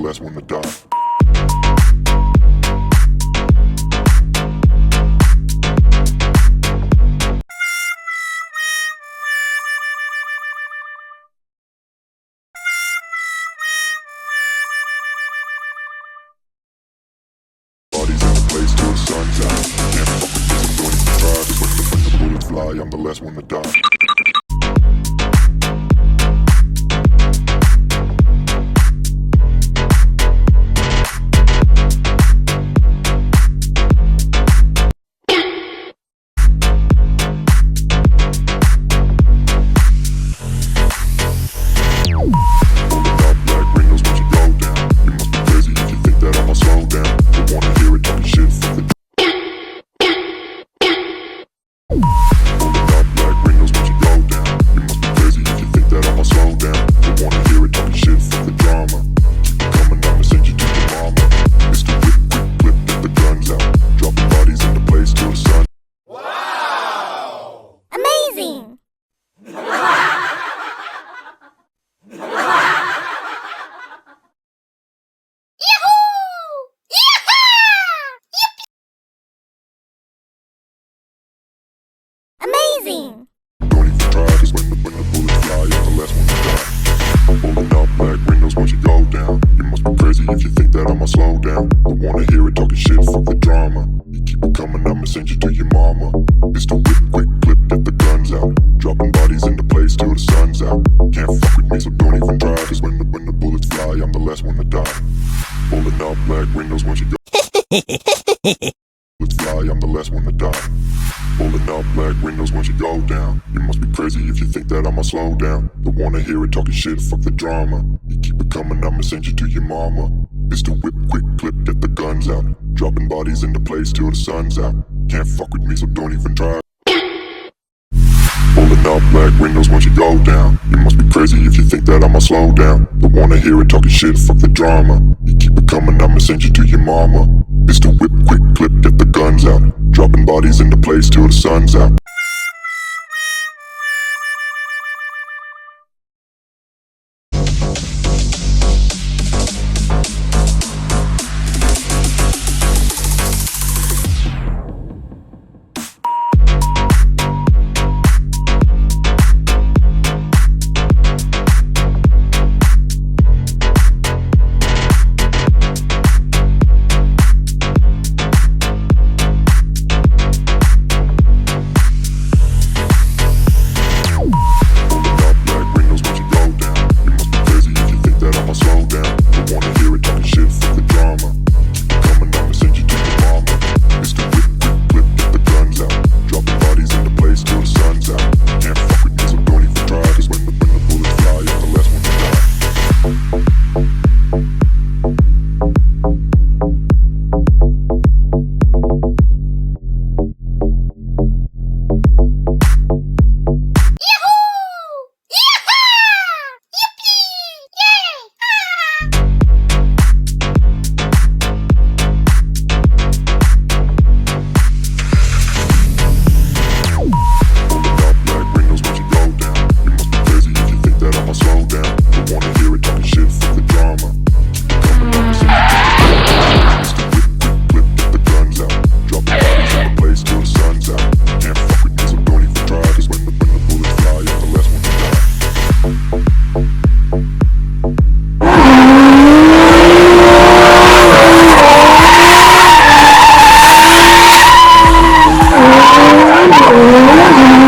last one to die. Place till the sun's out. Can't fuck with this, I'm going to try. Just when the bullets fly, I'm the last one to die. Amazing! Don't even try, cause when the bullets fly, I'm the last one to die. I'm pulling out black windows once you go down. You must be crazy if you think that I'ma slow down. Don't wanna hear it talking shit, fuck the drama. You keep it coming, I'ma send you to your mama. Pistol whip, quick clip, get the guns out. Dropping bodies into place till the sun's out. Can't fuck with me, so don't even try, cause when the bullets fly, I'm the last one to die. Pulling out black windows once you go bullets fly, I'm the last one to die. Pulling out black windows once you go down. You must be crazy if you think that I'ma slow down. Don't wanna hear it talking shit, fuck the drama. You keep it coming, I'ma send you to your mama. Pistol whip, quick clip, get the guns out. Dropping bodies into place till the sun's out. Can't fuck with me, so don't even try. Pulling out black windows once you go down. You must be crazy if you think that I'ma slow down. Don't wanna hear it talking shit, fuck the drama. You keep it coming, I'ma send you to your mama. Pistol whip, quick clip, get the guns out. Dropping bodies into place till the sun's out. Oh,